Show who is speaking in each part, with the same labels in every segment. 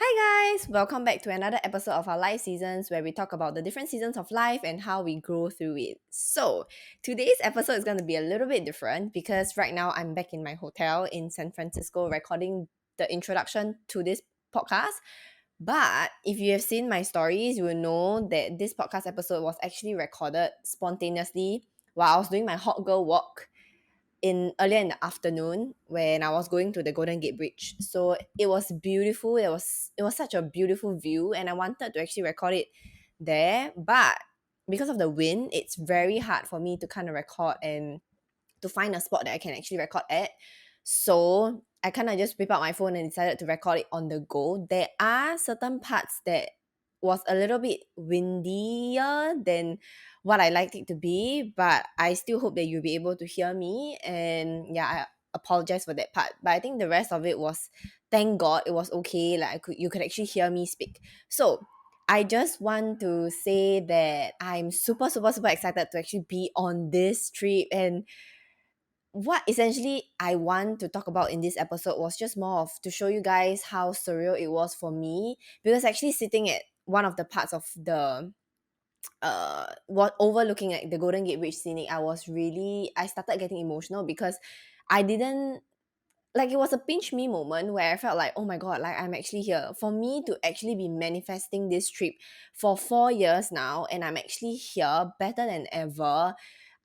Speaker 1: Hi guys, welcome back to another episode of our life seasons where we talk about the different seasons of life and how we grow through it. So, today's episode is going to be a little bit different because right now I'm back in my hotel in San Francisco recording the introduction to this podcast. But if you have seen my stories, you will know that this podcast episode was actually recorded spontaneously while I was doing my hot girl walk in earlier in the afternoon when I was going to the Golden Gate Bridge. So it was beautiful. It was such a beautiful view and I wanted to actually record it there. But because of the wind, it's very hard for me to kind of record and to find a spot that I can actually record at. So I kind of just whip out my phone and decided to record it on the go. There are certain parts that was a little bit windier than what I liked it to be, but I still hope that you'll be able to hear me. And yeah, I apologize for that part. But I think the rest of it was, thank God, it was okay. Like you could actually hear me speak. So I just want to say that I'm super, super, super excited to actually be on this trip. And what essentially I want to talk about in this episode was just more of to show you guys how surreal it was for me because actually sitting at one of the parts of the what overlooking at the Golden Gate Bridge scenic, I started getting emotional because I didn't like it was a pinch me moment where I felt like, oh my god, like I'm actually here. For me to actually be manifesting this trip for 4 years now, and I'm actually here better than ever.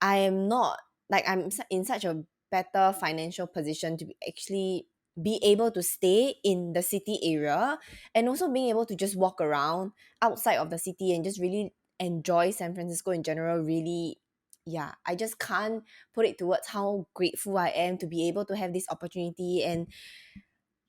Speaker 1: I am not like in such a better financial position to actually be able to stay in the city area and also being able to just walk around outside of the city and just really enjoy San Francisco in general. Really, yeah, I just can't put it towards how grateful I am to be able to have this opportunity. And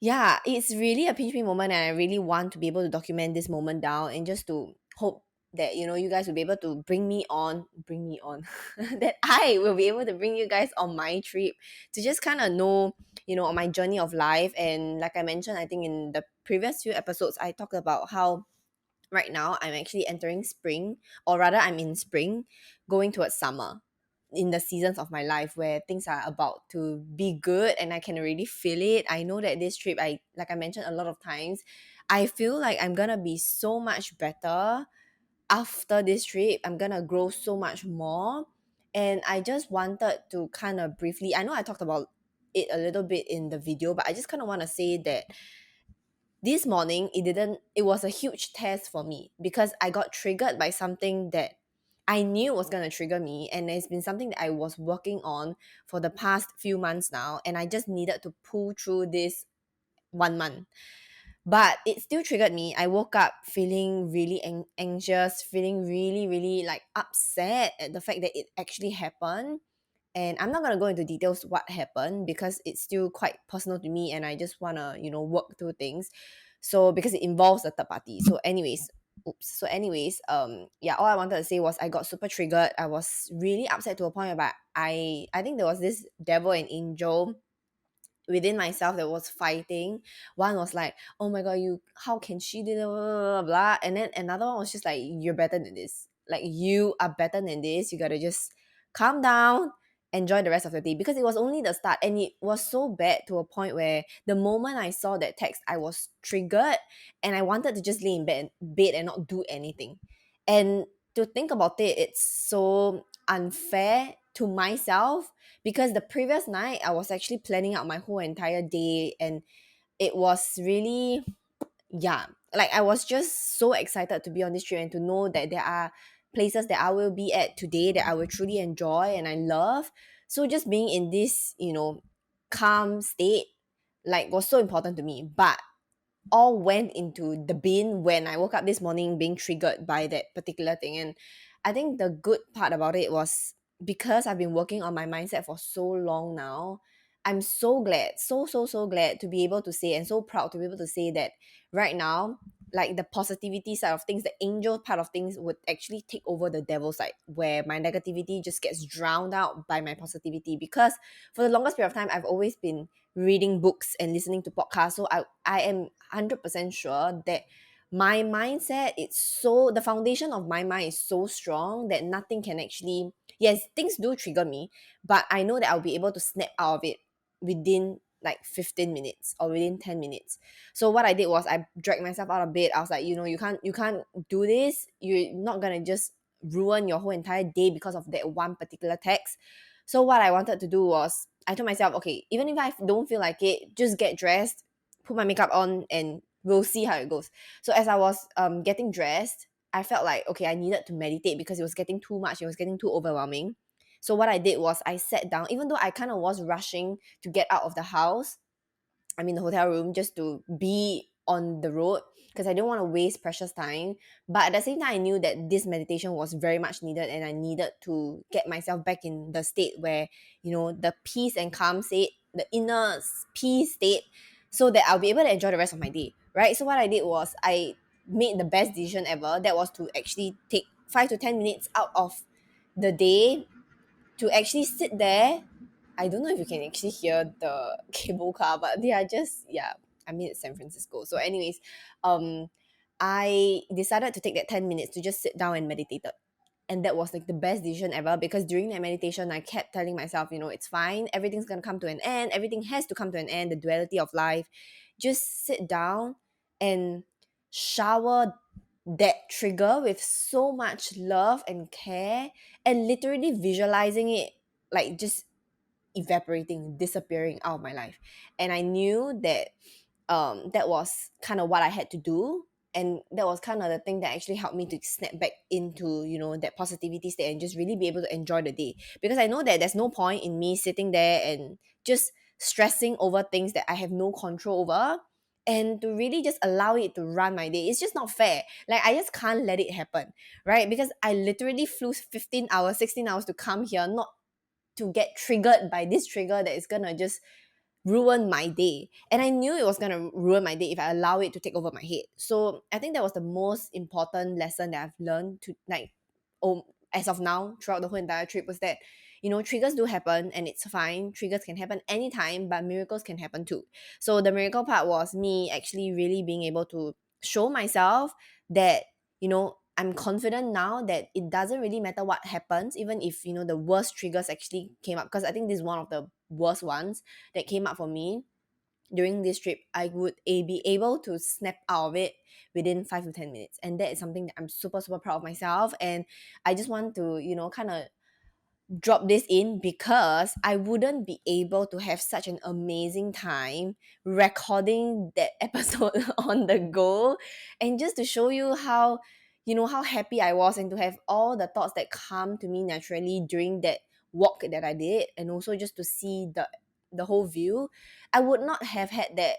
Speaker 1: yeah, it's really a pinch me moment, and I really want to be able to document this moment down and just to hope that you guys will be able to bring me on that I will be able to bring you guys on my trip to just kind of know on my journey of life. And like I mentioned, I think in the previous few episodes I talked about how right now I'm actually entering spring, or rather I'm in spring going towards summer, in the seasons of my life where things are about to be good and I can already feel it. I know that this trip, I like I mentioned a lot of times, I feel like I'm gonna be so much better after this trip. I'm gonna grow so much more. And I just wanted to kind of briefly, I know I talked about it a little bit in the video, but I just kind of want to say that this morning it was a huge test for me because I got triggered by something that I knew was going to trigger me, and it's been something that I was working on for the past few months now, and I just needed to pull through this 1 month. But it still triggered me. I woke up feeling really anxious, feeling really, really like upset at the fact that it actually happened. And I'm not gonna go into details what happened because it's still quite personal to me, and I just wanna work through things. So because it involves a third party. So anyways, yeah, all I wanted to say was I got super triggered. I was really upset to a point where I think there was this devil and angel within myself that was fighting. One was like, oh my god, you how can she do that, blah, blah, blah, blah. And then another one was just like, you're better than this. Like you are better than this. You gotta just calm down, enjoy the rest of the day. Because it was only the start, and it was so bad to a point where the moment I saw that text, I was triggered and I wanted to just lay in bed and not do anything. And to think about it, it's so unfair to myself because the previous night I was actually planning out my whole entire day, and it was really, yeah, like I was just so excited to be on this trip and to know that there are places that I will be at today that I will truly enjoy and I love. So just being in this calm state like was so important to me. But all went into the bin when I woke up this morning being triggered by that particular thing. And I think the good part about it was because I've been working on my mindset for so long now, I'm so glad, so, so, so glad to be able to say, and so proud to be able to say that right now, like the positivity side of things, the angel part of things would actually take over the devil side, where my negativity just gets drowned out by my positivity. Because for the longest period of time, I've always been reading books and listening to podcasts. So I am 100% sure that my mindset, it's so, the foundation of my mind is so strong that nothing can actually, yes, things do trigger me, but I know that I'll be able to snap out of it within like 15 minutes or within 10 minutes. So what I did was I dragged myself out of bed. I was like, you can't do this. You're not gonna just ruin your whole entire day because of that one particular text. So what I wanted to do was I told myself, okay, even if I don't feel like it, just get dressed, put my makeup on, and we'll see how it goes. So as I was getting dressed, I felt like, okay, I needed to meditate because it was getting too much. It was getting too overwhelming. So what I did was I sat down, even though I kind of was rushing to get out of the house, I'm in the hotel room just to be on the road because I didn't want to waste precious time. But at the same time, I knew that this meditation was very much needed and I needed to get myself back in the state where, the peace and calm state, the inner peace state, so that I'll be able to enjoy the rest of my day, right? So what I did was I made the best decision ever. That was to actually take 5 to 10 minutes out of the day to actually sit there. I don't know if you can actually hear the cable car, but they are just, yeah. I mean, it's San Francisco. So, anyways, um, I decided to take that 10 minutes to just sit down and meditate. And that was like the best decision ever because during that meditation, I kept telling myself, it's fine. Everything's gonna come to an end. Everything has to come to an end. The duality of life. Just sit down and shower that trigger with so much love and care and literally visualizing it like just evaporating, disappearing out of my life. And I knew that that was kind of what I had to do. And that was kind of the thing that actually helped me to snap back into, that positivity state and just really be able to enjoy the day. Because I know that there's no point in me sitting there and just stressing over things that I have no control over and to really just allow it to run my day. It's just not fair. Like, I just can't let it happen, right? Because I literally flew 15 hours, 16 hours to come here, not to get triggered by this trigger that is gonna just ruin my day. And I knew it was gonna ruin my day if I allow it to take over my head. So I think that was the most important lesson that I've learned to like as of now throughout the whole entire trip was that triggers do happen and it's fine. Triggers can happen anytime, but miracles can happen too. So the miracle part was me actually really being able to show myself that I'm confident now that it doesn't really matter what happens, even if the worst triggers actually came up, because I think this is one of the worst ones that came up for me during this trip. I would be able to snap out of it within 5 to 10 minutes, and that is something that I'm super super proud of myself. And I just want to kind of drop this in because I wouldn't be able to have such an amazing time recording that episode on the go, and just to show you how how happy I was and to have all the thoughts that come to me naturally during that walk that I did, and also just to see the whole view. I would not have had that.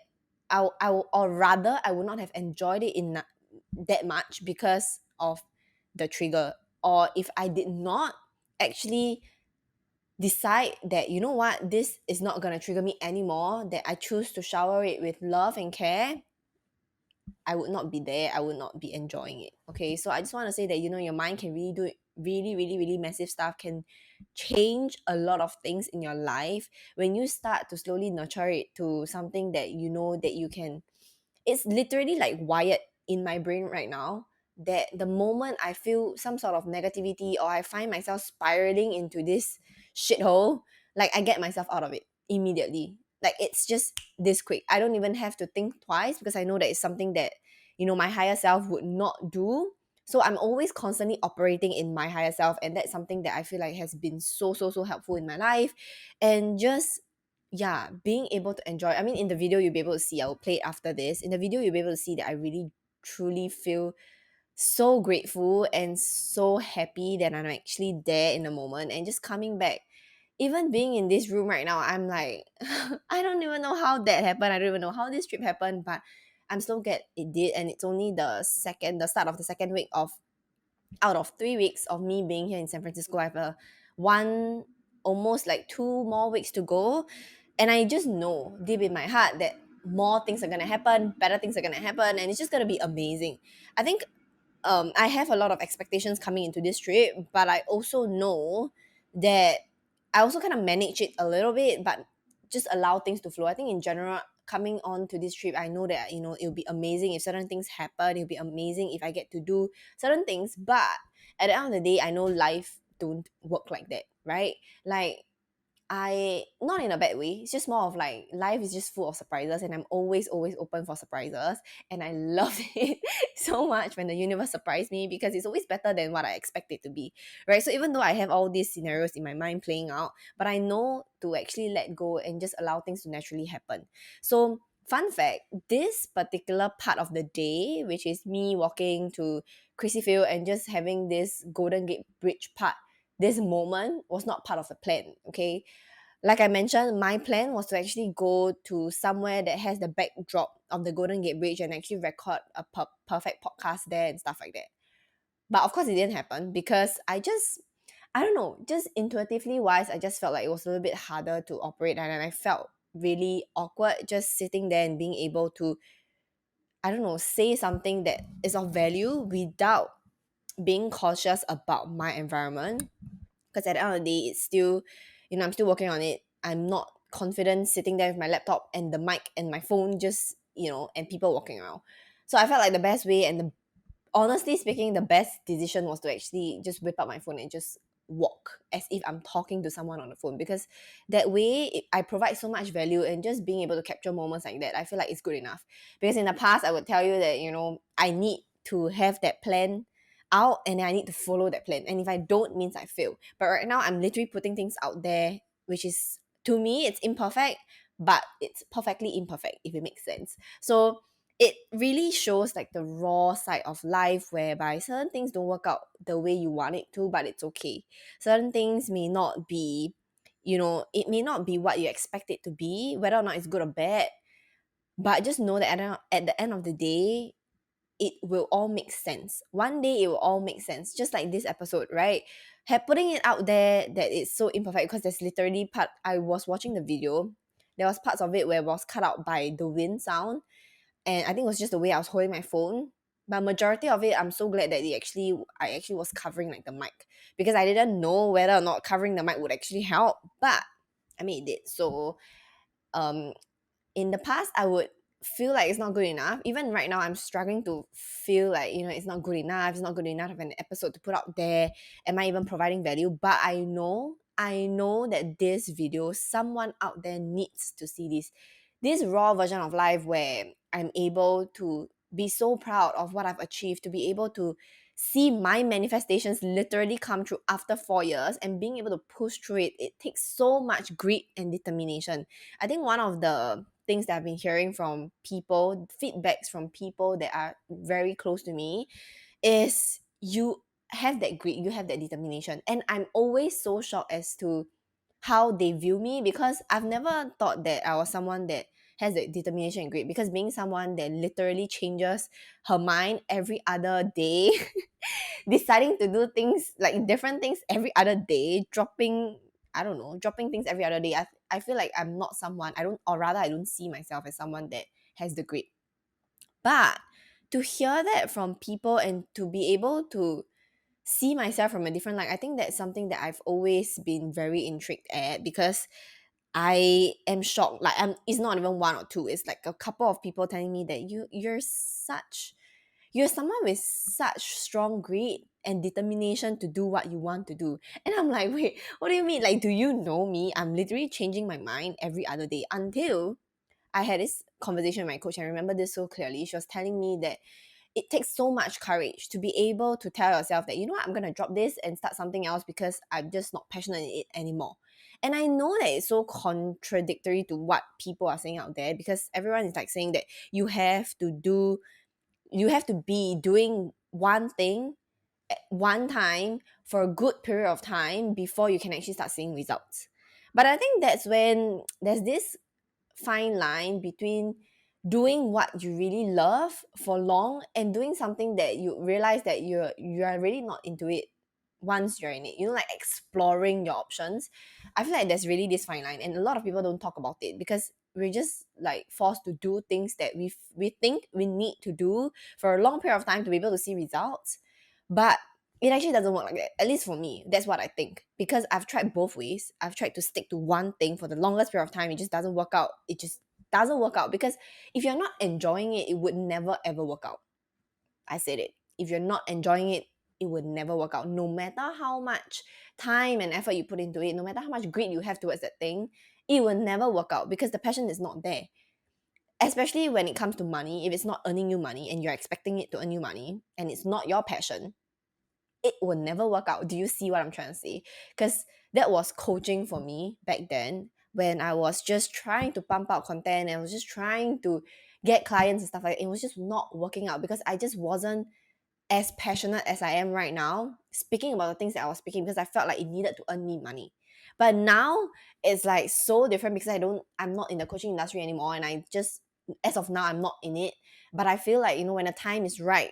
Speaker 1: Or rather, I would not have enjoyed it in that much because of the trigger. Or if I did not actually decide that what, this is not going to trigger me anymore, that I choose to shower it with love and care, I would not be there. I would not be enjoying it. Okay, so I just want to say that your mind can really do it, really really really massive stuff, can change a lot of things in your life when you start to slowly nurture it to something that that you can. It's literally like wired in my brain right now that the moment I feel some sort of negativity or I find myself spiraling into this shithole, like I get myself out of it immediately. Like, it's just this quick. I don't even have to think twice because I know that it's something that my higher self would not do. So I'm always constantly operating in my higher self, and that's something that I feel like has been so so so helpful in my life. And just, yeah, being able to enjoy. I mean, in the video you'll be able to see, I will play it after this. In the video you'll be able to see that I really truly feel so grateful and so happy that I'm actually there in the moment and just coming back. Even being in this room right now, I'm like, I don't even know how that happened. I don't even know how this trip happened, but I'm so glad it did. And it's only the start of the second week of out of 3 weeks of me being here in San Francisco. I have almost like 2 more weeks to go. And I just know deep in my heart that more things are gonna happen, better things are gonna happen, and it's just gonna be amazing. I think I have a lot of expectations coming into this trip, but I also know that I also kind of manage it a little bit, but just allow things to flow. I think in general, coming on to this trip, I know that it'll be amazing if certain things happen. It'll be amazing if I get to do certain things. But at the end of the day, I know life don't work like that, right? Like, not in a bad way, it's just more of like life is just full of surprises, and I'm always open for surprises. And I love it so much when the universe surprised me, because it's always better than what I expect it to be, right? So even though I have all these scenarios in my mind playing out, but I know to actually let go and just allow things to naturally happen. So fun fact, this particular part of the day, which is me walking to Chrissy Field and just having this Golden Gate Bridge part, this moment was not part of the plan, okay? Like I mentioned, my plan was to actually go to somewhere that has the backdrop of the Golden Gate Bridge and actually record a perfect podcast there and stuff like that. But of course, it didn't happen because I don't know, just intuitively wise, I just felt like it was a little bit harder to operate, and I felt really awkward just sitting there and being able to, I don't know, say something that is of value without being cautious about my environment. Because at the end of the day, it's still, I'm still working on it. I'm not confident sitting there with my laptop and the mic and my phone, just, and people walking around. So I felt like the best way, and honestly speaking, the best decision was to actually just whip up my phone and just walk as if I'm talking to someone on the phone, because that way I provide so much value, and just being able to capture moments like that, I feel like it's good enough. Because in the past, I would tell you that, I need to have that plan out and I need to follow that plan. And if I don't, means I fail. But right now, I'm literally putting things out there, which is, to me, it's imperfect, but it's perfectly imperfect, if it makes sense. So it really shows like the raw side of life, whereby certain things don't work out the way you want it to, but it's okay. Certain things may not be, it may not be what you expect it to be, whether or not it's good or bad. But just know that at the end of the day, it will all make sense. One day it will all make sense. Just like this episode, right? Putting it out there that it's so imperfect, because there's literally part, I was watching the video, there was parts of it where it was cut out by the wind sound, and I think it was just the way I was holding my phone. But majority of it, I'm so glad that I actually was covering like the mic, because I didn't know whether or not covering the mic would actually help. But I mean, it did. So um in the past, I would feel like it's not good enough. Even right now, I'm struggling to feel like, it's not good enough. It's not good enough of an episode to put out there. Am I even providing value? But I know that this video, someone out there needs to see this raw version of life, where I'm able to be so proud of what I've achieved, to be able to see my manifestations literally come true after 4 years, and being able to push through it. It takes so much grit and determination. I think one of the things that I've been hearing from people, feedbacks from people that are very close to me, is you have that grit, you have that determination. And I'm always so shocked as to how they view me, because I've never thought that I was someone that has that determination and grit, because being someone that literally changes her mind every other day, deciding to do things like different things every other day, dropping things every other day. I feel like I'm not someone, I don't see myself as someone that has the grit. But to hear that from people and to be able to see myself from a different light, I think that's something that I've always been very intrigued at, because I am shocked. Like, it's not even one or two. It's like a couple of people telling me that you're someone with such strong grit and determination to do what you want to do. And I'm like, wait, what do you mean? Like, do you know me? I'm literally changing my mind every other day, until I had this conversation with my coach. I remember this so clearly. She was telling me that it takes so much courage to be able to tell yourself that, you know what, I'm going to drop this and start something else, because I'm just not passionate in it anymore. And I know that it's so contradictory to what people are saying out there, because everyone is like saying that you have to be doing one thing at one time for a good period of time before you can actually start seeing results. But I think that's when there's this fine line between doing what you really love for long and doing something that you realize that you are really not into it once you're in it. Like exploring your options. I feel like there's really this fine line, and a lot of people don't talk about it, because we're just like forced to do things that we think we need to do for a long period of time to be able to see results. But it actually doesn't work like that. At least for me, that's what I think. Because I've tried both ways. I've tried to stick to one thing for the longest period of time. It just doesn't work out. It just doesn't work out, because if you're not enjoying it, it would never ever work out. I said it. If you're not enjoying it, it would never work out. No matter how much time and effort you put into it, no matter how much grit you have towards that thing, it will never work out because the passion is not there. Especially when it comes to money, if it's not earning you money and you're expecting it to earn you money and it's not your passion, it will never work out. Do you see what I'm trying to say? Because that was coaching for me back then when I was just trying to pump out content and I was just trying to get clients and stuff like that. It was just not working out because I just wasn't as passionate as I am right now speaking about the things that I was speaking because I felt like it needed to earn me money. But now it's like so different because I'm not in the coaching industry anymore, and I just, as of now, I'm not in it. But I feel like, when the time is right,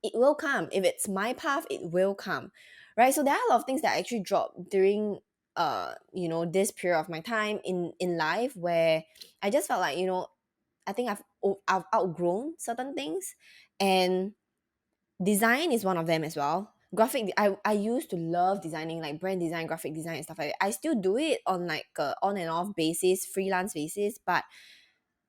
Speaker 1: it will come. If it's my path, it will come. Right? So there are a lot of things that I actually dropped during this period of my time in life where I just felt like, I think I've outgrown certain things, and design is one of them as well. I used to love designing, like brand design, graphic design and stuff like that. I still do it on like a on and off basis, freelance basis, but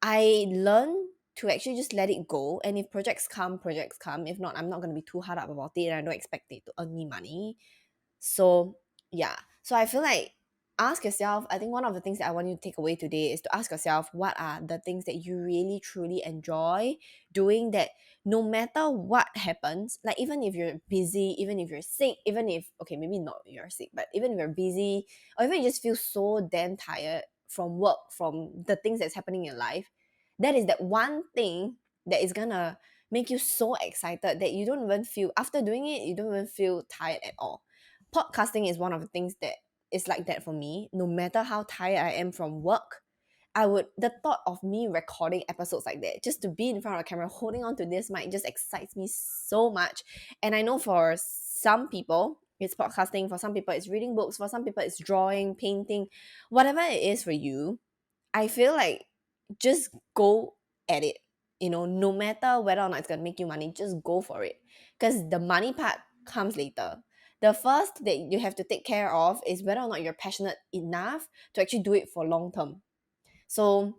Speaker 1: I learned to actually just let it go. And if projects come, projects come. If not, I'm not gonna be too hard up about it, and I don't expect it to earn me money. So yeah. So I feel like, ask yourself, I think one of the things that I want you to take away today is to ask yourself, what are the things that you really truly enjoy doing, that no matter what happens, like even if you're busy, even if you're sick, even if, okay, maybe not you're sick, but even if you're busy, or even you just feel so damn tired from work, from the things that's happening in your life, that is that one thing that is gonna make you so excited that you don't even feel, after doing it, you don't even feel tired at all. Podcasting is one of the things that is like that for me. No matter how tired I am from work, the thought of me recording episodes like that, just to be in front of a camera holding on to this mic, just excites me so much. And I know for some people it's podcasting, for some people it's reading books, for some people it's drawing, painting, whatever it is for you. I feel like, just go at it. No matter whether or not it's gonna make you money, just go for it. Because the money part comes later. The first that you have to take care of is whether or not you're passionate enough to actually do it for long term. So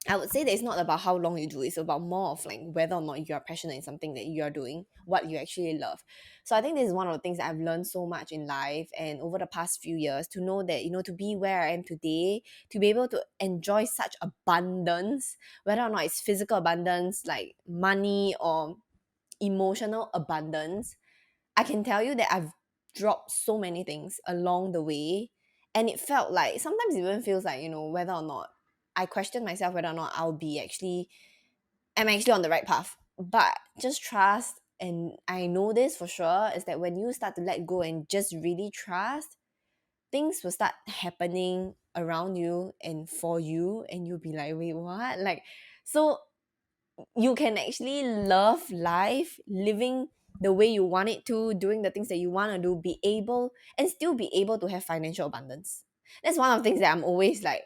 Speaker 1: I would say that it's not about how long you do it, it's about more of like whether or not you are passionate in something that you are doing, what you actually love. So I think this is one of the things that I've learned so much in life and over the past few years, to know that, to be where I am today, to be able to enjoy such abundance, whether or not it's physical abundance like money or emotional abundance. I can tell you that I've dropped so many things along the way. And it felt like, sometimes it even feels like, whether or not I question myself, whether or not am I actually on the right path. But just trust, and I know this for sure, is that when you start to let go and just really trust, things will start happening around you and for you, and you'll be like, wait, what? Like, so you can actually love life, living the way you want it to, doing the things that you want to do, be able and still be able to have financial abundance. That's one of the things that I'm always like,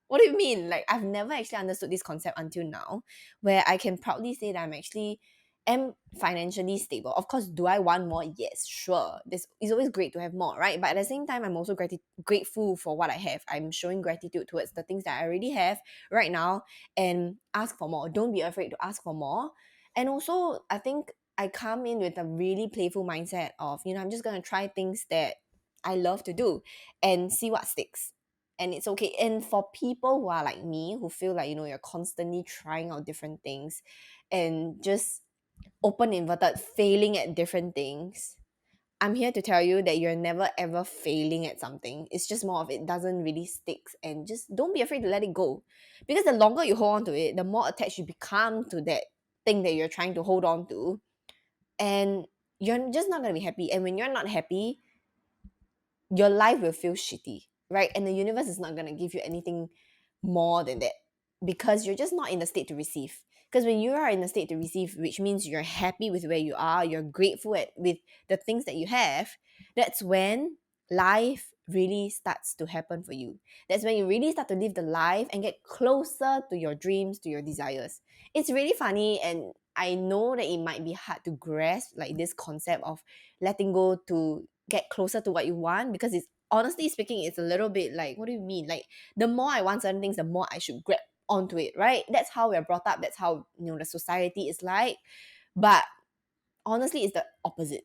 Speaker 1: what do you mean? Like, I've never actually understood this concept until now, where I can proudly say that I'm actually am financially stable. Of course, do I want more? Yes, sure. This is always great to have more, right? But at the same time, I'm also grateful for what I have. I'm showing gratitude towards the things that I already have right now, and ask for more. Don't be afraid to ask for more. And also, I think I come in with a really playful mindset of, I'm just gonna try things that I love to do and see what sticks, and it's okay. And for people who are like me, who feel like, you're constantly trying out different things and just, open inverted, failing at different things, I'm here to tell you that you're never ever failing at something. It's just more of, it doesn't really stick, and just don't be afraid to let it go. Because the longer you hold on to it, the more attached you become to that thing that you're trying to hold on to, and you're just not going to be happy. And when you're not happy, your life will feel shitty, right? And the universe is not going to give you anything more than that, because you're just not in the state to receive. Because when you are in the state to receive, which means you're happy with where you are, you're grateful with the things that you have, that's when life really starts to happen for you. That's when you really start to live the life and get closer to your dreams, to your desires. It's really funny, and I know that it might be hard to grasp, like this concept of letting go to get closer to what you want, because it's, honestly speaking, it's a little bit like, what do you mean? Like, the more I want certain things, the more I should grab onto it, right? That's how we're brought up. That's how, the society is like. But honestly, it's the opposite.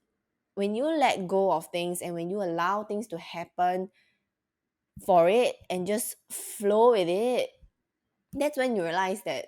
Speaker 1: when you let go of things and when you allow things to happen for it and just flow with it, that's when you realize that,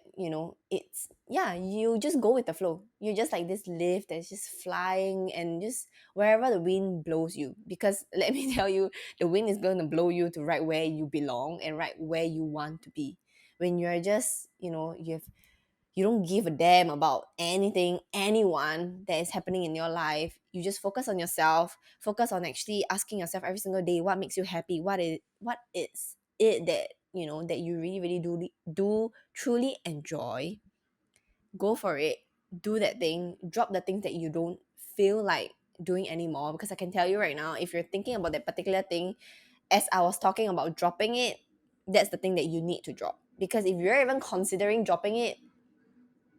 Speaker 1: it's, yeah, you just go with the flow. You're just like this leaf that's just flying and just wherever the wind blows you. Because let me tell you, the wind is going to blow you to right where you belong and right where you want to be. When you're just, you don't give a damn about anything, anyone that is happening in your life. You just focus on yourself, focus on actually asking yourself every single day what makes you happy, what is it that, that you really, really do truly enjoy. Go for it. Do that thing. Drop the things that you don't feel like doing anymore. Because I can tell you right now, if you're thinking about that particular thing, as I was talking about dropping it, that's the thing that you need to drop. Because if you're even considering dropping it,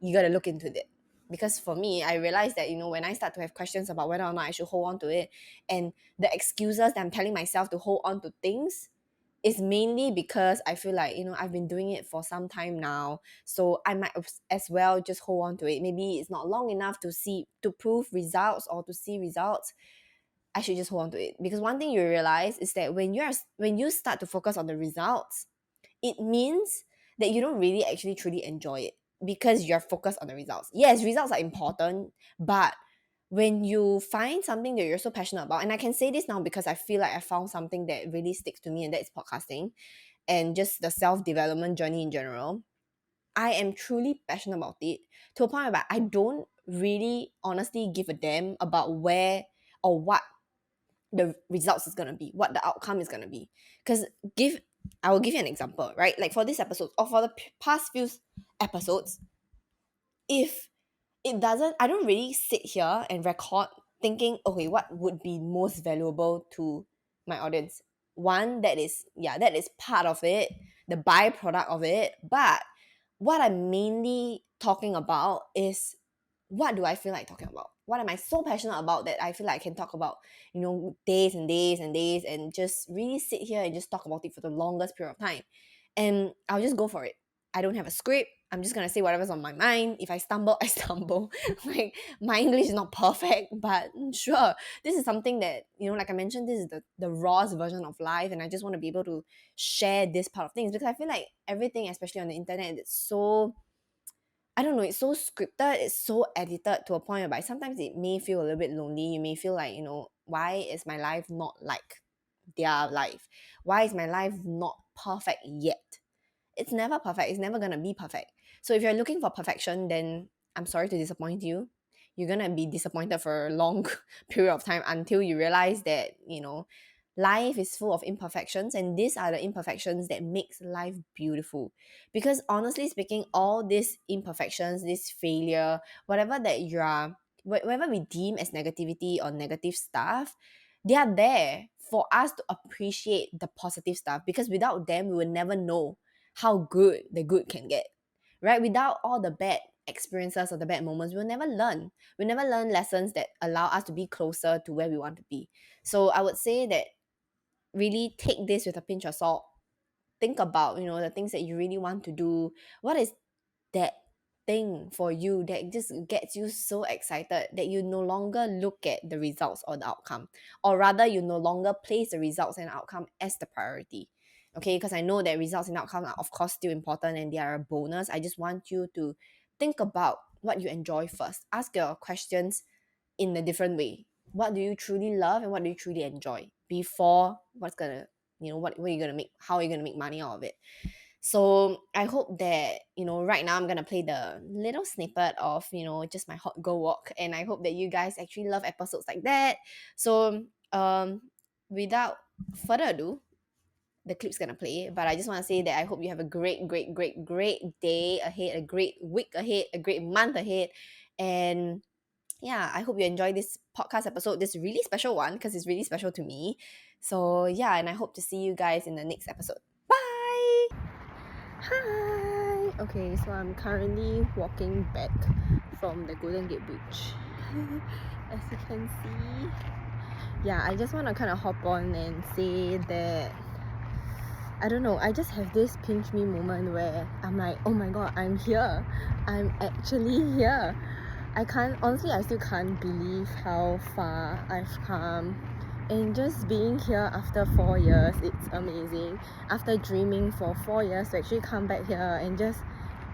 Speaker 1: you got to look into it. Because for me, I realized that, when I start to have questions about whether or not I should hold on to it, and the excuses that I'm telling myself to hold on to things is mainly because I feel like, I've been doing it for some time now, so I might as well just hold on to it. Maybe it's not long enough to prove results or to see results. I should just hold on to it. Because one thing you realize is that when you start to focus on the results, it means that you don't really actually truly enjoy it, because you're focused on the results. Yes, results are important, but when you find something that you're so passionate about, and I can say this now because I feel like I found something that really sticks to me, and that is podcasting and just the self-development journey in general. I am truly passionate about it, to a point where I don't really honestly give a damn about where or what the results is gonna be, what the outcome is gonna be. Because I will give you an example, right? Like for this episode or for the past few episodes, if it doesn't, I don't really sit here and record thinking, okay, what would be most valuable to my audience. One, that is part of it, the byproduct of it. But what I'm mainly talking about is, what do I feel like talking about? What am I so passionate about that I feel like I can talk about, days and days and days, and just really sit here and just talk about it for the longest period of time. And I'll just go for it. I don't have a script. I'm just gonna say whatever's on my mind. If I stumble, I stumble. Like, my English is not perfect, but sure. This is something that, like I mentioned, this is the rawest version of life, and I just want to be able to share this part of things, because I feel like everything, especially on the internet, it's so, I don't know, it's so scripted, it's so edited to a point whereby sometimes it may feel a little bit lonely. You may feel like, why is my life not like their life? Why is my life not perfect yet? It's never perfect. It's never gonna be perfect. So if you're looking for perfection, then I'm sorry to disappoint you. You're gonna be disappointed for a long period of time, until you realize that, life is full of imperfections, and these are the imperfections that makes life beautiful. Because honestly speaking, all these imperfections, this failure, whatever that you are, whatever we deem as negativity or negative stuff, they are there for us to appreciate the positive stuff, because without them we will never know how good the good can get, right? Without all the bad experiences or the bad moments, we'll never learn lessons that allow us to be closer to where we want to be. So I would say that, really take this with a pinch of salt. Think about, the things that you really want to do. What is that thing for you that just gets you so excited that you no longer look at the results or the outcome, or rather you no longer place the results and outcome as the priority? Okay, because I know that results and outcome are of course still important and they are a bonus. I just want you to think about what you enjoy first. Ask your questions in a different way. What do you truly love and what do you truly enjoy, before what's gonna, what are you gonna make, how are you gonna make money out of it? So I hope that, right now I'm gonna play the little snippet of, just my hot go walk, and I hope that you guys actually love episodes like that. So without further ado, the clip's gonna play, but I just want to say that I hope you have a great, great, great, great day ahead, a great week ahead, a great month ahead. And yeah, I hope you enjoy this podcast episode, this really special one, because it's really special to me. So yeah, and I hope to see you guys in the next episode. Bye. Hi. Okay, so I'm currently walking back from the Golden Gate Bridge. As you can see, yeah, I just want to kind of hop on and say that, I don't know, I just have this pinch me moment where I'm like, oh my god, I'm here. I'm actually here. I still can't believe how far I've come. And just being here after 4 years, it's amazing. After dreaming for 4 years to actually come back here and just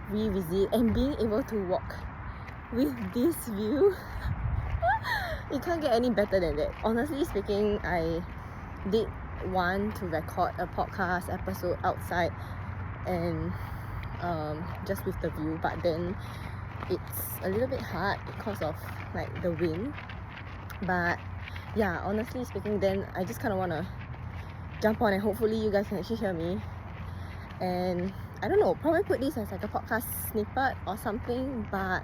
Speaker 1: revisit and being able to walk with this view, it can't get any better than that. Honestly speaking, I did want to record a podcast episode outside and just with the view, but then it's a little bit hard because of like the wind. But yeah, honestly speaking, then I just kind of want to jump on and hopefully you guys can actually hear me. And I don't know, probably put this as like a podcast snippet or something, but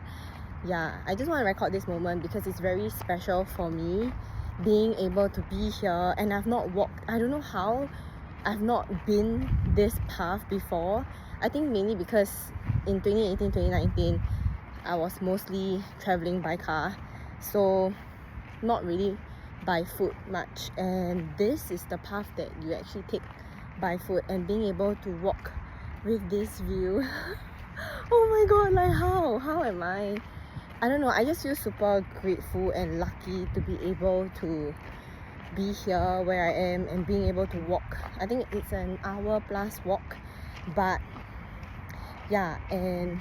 Speaker 1: yeah, I just want to record this moment because it's very special for me being able to be here. And I've not walked, I don't know how I've not been this path before. I think mainly because in 2018, 2019 I was mostly traveling by car, so not really by foot much, and this is the path that you actually take by foot. And being able to walk with this view oh my god, like how am I don't know, I just feel super grateful and lucky to be able to be here where I am and being able to walk. I think it's an hour plus walk, but yeah, and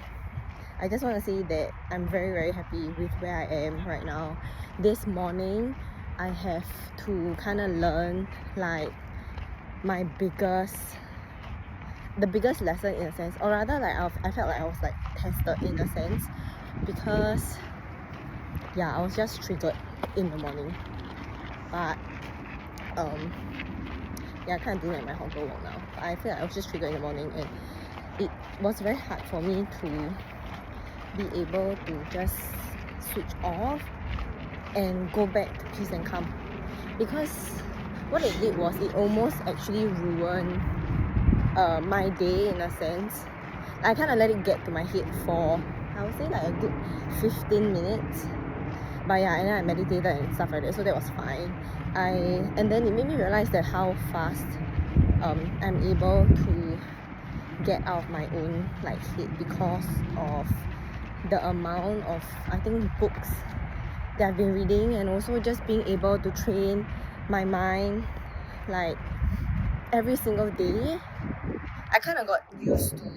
Speaker 1: I just want to say that I'm very, very happy with where I am right now. This morning, I have to kind of learn like the biggest lesson in a sense, or rather like I felt like I was like tested in a sense, because yeah, I was just triggered in the morning. But yeah, I can't do like my Hong Kong walk now. I feel like I was just triggered in the morning, and it was very hard for me to be able to just switch off and go back to peace and calm, because what it did was it almost actually ruined my day in a sense. I kind of let it get to my head for, I would say, like a good 15 minutes, but yeah, and then I meditated and stuff like that, so that was fine. And then it made me realize that how fast I'm able to get out of my own like head because of the amount of, I think, books that I've been reading, and also just being able to train my mind like every single day. I kind of got used to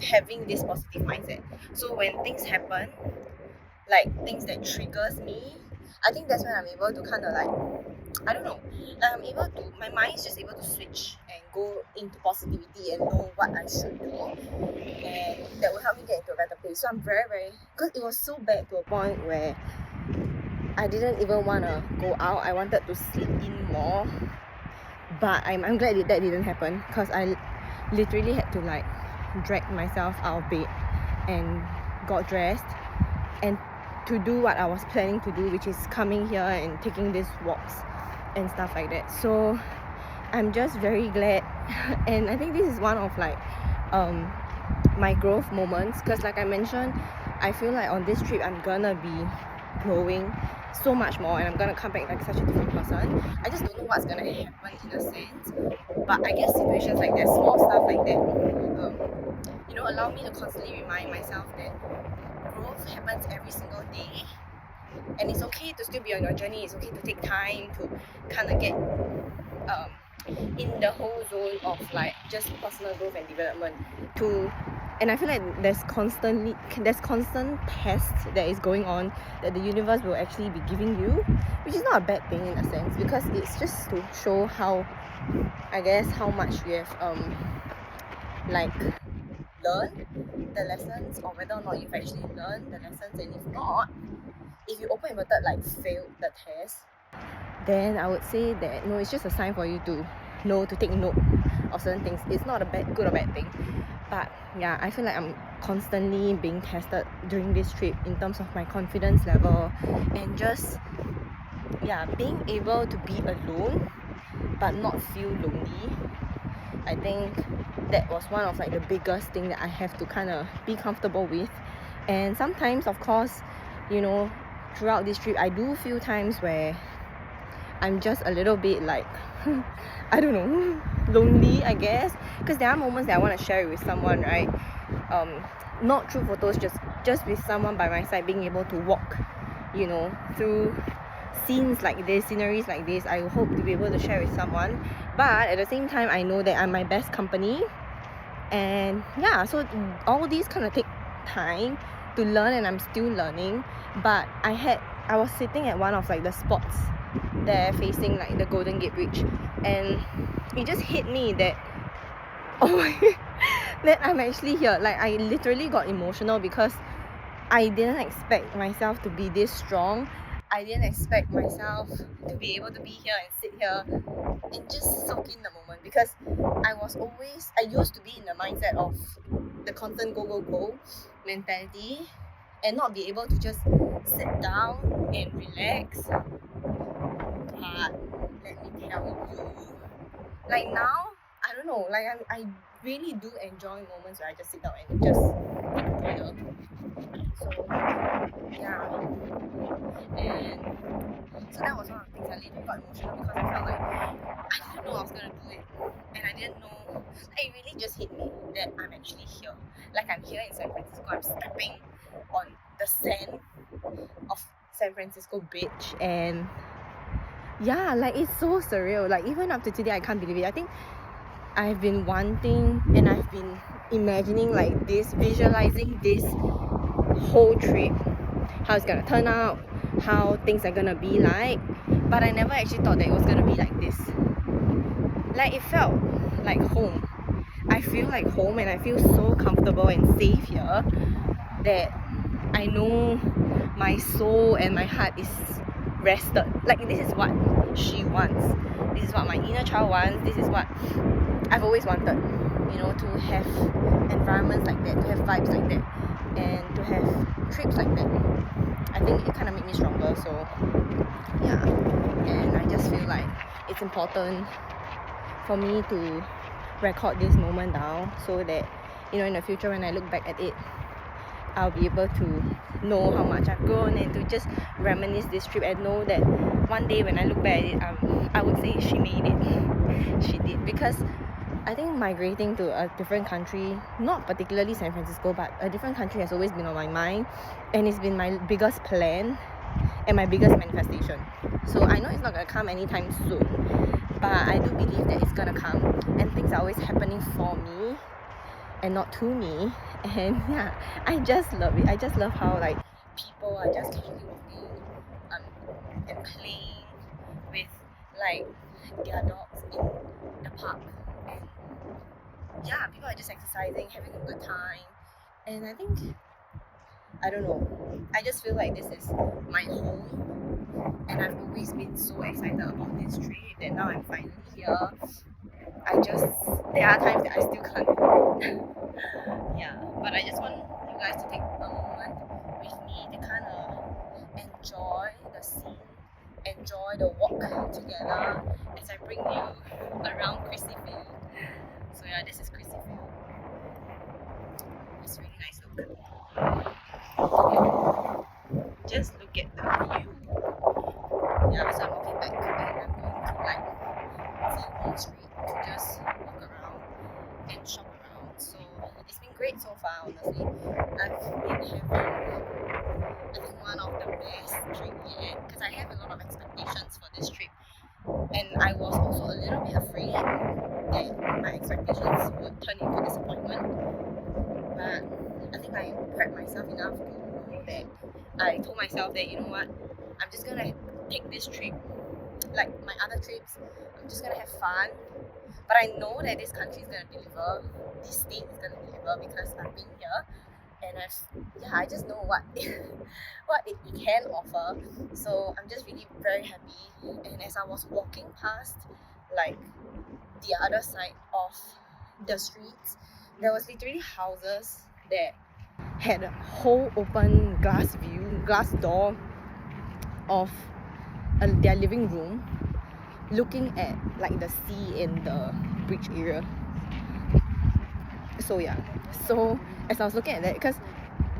Speaker 1: having this positive mindset, so when things happen, like things that triggers me, I think that's when I'm able to kind of like, I don't know, I'm able to, my mind is just able to switch and go into positivity and know what I should do, and that will help me get into a better place. So I'm very, very, because it was so bad to a point where I didn't even want to go out. I wanted to sleep in more, but I'm glad that didn't happen, because I literally had to like drag myself out of bed and got dressed and to do what I was planning to do, which is coming here and taking these walks and stuff like that. So I'm just very glad and I think this is one of like my growth moments, because like I mentioned, I feel like on this trip I'm gonna be growing so much more and I'm gonna come back like such a different person. I just don't know what's gonna happen in a sense, but I guess situations like that, small stuff like that, allow me to constantly remind myself that growth happens every single day, and it's okay to still be on your journey. It's okay to take time to kind of get in the whole zone of like just personal growth and development and I feel like there's constant tests that is going on that the universe will actually be giving you, which is not a bad thing in a sense, because it's just to show how, I guess, how much you have like learned the lessons, or whether or not you've actually learned the lessons. And if not, if you open inverted like failed the test, then I would say that no, it's just a sign for you to know to take note of certain things. It's not a good or bad thing, but yeah, I feel like I'm constantly being tested during this trip in terms of my confidence level, and just being able to be alone but not feel lonely. I think that was one of like the biggest thing that I have to kind of be comfortable with. And sometimes, of course, throughout this trip I do feel times where I'm just a little bit like I don't know, lonely, I guess, because there are moments that I want to share it with someone, right? not through photos, just with someone by my side, being able to walk, you know, through scenes like this, sceneries like this. I hope to be able to share with someone, but at the same time I know that I'm my best company. And yeah, so all these kind of take time to learn, and I'm still learning. But I was sitting at one of like the spots there facing like the Golden Gate Bridge, and it just hit me that oh my that I'm actually here. Like, I literally got emotional because I didn't expect myself to be this strong. I didn't expect myself to be able to be here and sit here and just soak in the moment, because I used to be in the mindset of the constant go go go mentality and not be able to just sit down and relax. But let me tell you, like now, I don't know, like I really do enjoy moments where I just sit down and just take a breather. So yeah, and so that was one of the things. I literally got emotional because I felt like I didn't know I was gonna do it, and I didn't know. It really just hit me that I'm actually here. Like, I'm here in San Francisco. I'm stepping on the sand of San Francisco Beach, and yeah, like, it's so surreal. Like, even up to today, I can't believe it. I think I've been wanting and I've been imagining like this, visualizing this whole trip, how it's gonna turn out, how things are gonna be like, but I never actually thought that it was gonna be like this. Like, it felt like home. I feel like home, and I feel so comfortable and safe here that I know my soul and my heart is rested. Like, this is what she wants. This is what my inner child wants. This is what I've always wanted, you know, to have environments like that, to have vibes like that, and to have trips like that. I think it kind of made me stronger. So yeah, and I just feel like it's important for me to record this moment down, so that, you know, in the future when I look back at it, I'll be able to know how much I've grown, and to just reminisce this trip and know that one day when I look back at it, I would say she made it. She did. Because I think migrating to a different country, not particularly San Francisco, but a different country, has always been on my mind, and it's been my biggest plan and my biggest manifestation. So I know it's not gonna come anytime soon, but I do believe that it's gonna come, and things are always happening for me and not to me. And yeah, I just love it. I just love how, like, people are just casually walking and playing with like their dogs in the park, and yeah, people are just exercising, having a good time. And I think, I don't know, I just feel like this is my home, and I've always been so excited about this trip that now I'm finally here. There are times that I still can't yeah, but I just want you guys to take a moment with me to kind of enjoy the scene, enjoy the walk together as I bring you around Chrissy Field. So yeah, this is Chrissy Field. It's really nice look. Just look at the view. Yeah, so I'm walking back, and I'm going to like Fillmore Street to just walk around and shop around. So it's been great so far, honestly. I've been having, I think, one of the best trips yet, because I have a lot of expectations for this trip, and I was also a little bit afraid that my expectations would turn into disappointment. But I think I prepped myself enough to know that I told myself that, you know what, I'm just gonna take this trip like my other trips. I'm just gonna have fun, but I know that this country is gonna deliver, this state is gonna deliver, because I've been here, and I just know what it can offer. So I'm just really very happy. And as I was walking past like the other side of the streets, there was literally houses that had a whole open glass door of their living room, looking at like the sea in the bridge area. So yeah, so as I was looking at that, because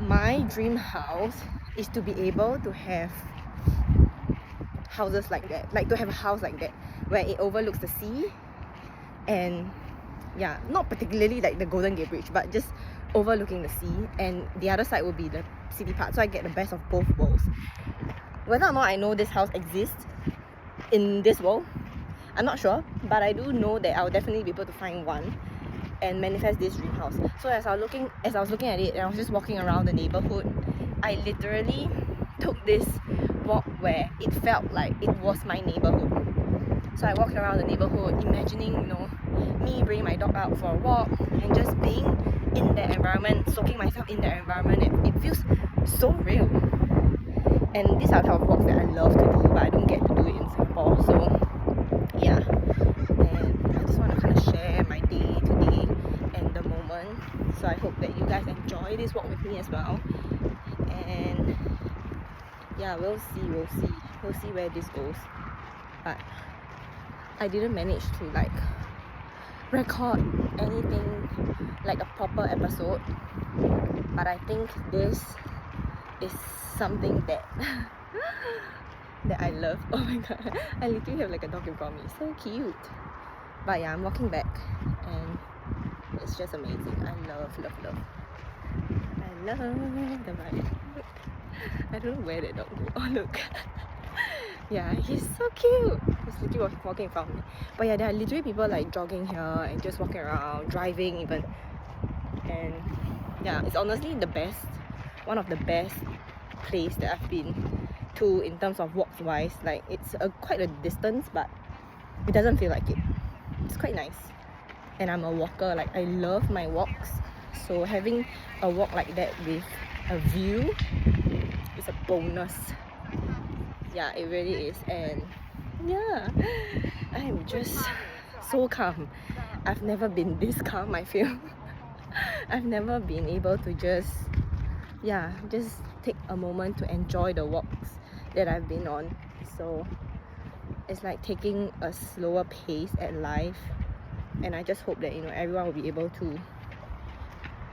Speaker 1: my dream house is to be able to have houses like that, like to have a house like that where it overlooks the sea. And yeah, not particularly like the Golden Gate Bridge, but just overlooking the sea, and the other side will be the city part, so I get the best of both worlds. Whether or not I know this house exists in this world, I'm not sure, but I do know that I'll definitely be able to find one and manifest this dream house. So as I was looking at it and I was just walking around the neighborhood, I literally took this walk where it felt like it was my neighborhood. So I walked around the neighborhood imagining, me bringing my dog out for a walk and just being in that environment, soaking myself in that environment. It feels so real. And these are the type of walks that I love to do, but I don't get to do it in Singapore. So yeah, and I just want to kind of share my day today and the moment. So I hope that you guys enjoy this walk with me as well. And yeah, we'll see where this goes. But I didn't manage to like record anything like a proper episode, but I think this is something that that I love. Oh my god, I literally have like a dog in front of me, so cute. But yeah, I'm walking back and it's just amazing. I love the vibe. I don't know where that dog goes. Oh look. Yeah, he's so cute. He's literally walking in front of me. But yeah, there are literally people like jogging here and just walking around, driving even. And yeah, it's honestly one of the best place that I've been to in terms of walks wise. Like it's quite a distance, but it doesn't feel like it. It's quite nice. And I'm a walker, like I love my walks. So having a walk like that with a view is a bonus. Yeah, it really is. And yeah, I'm just so calm. I've never been this calm, I feel. I've never been able to just take a moment to enjoy the walks that I've been on. So it's like taking a slower pace at life, and I just hope that everyone will be able to,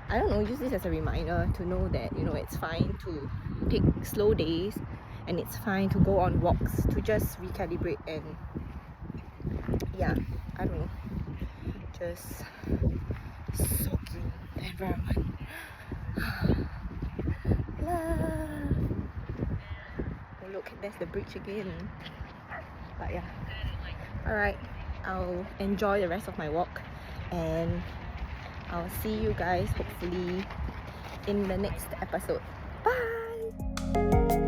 Speaker 1: I don't know, use this as a reminder to know that it's fine to take slow days, and it's fine to go on walks to just recalibrate and I don't know, just soaking the environment. Love. Oh look, there's the bridge again. But yeah, alright, I'll enjoy the rest of my walk, and I'll see you guys hopefully in the next episode. Bye.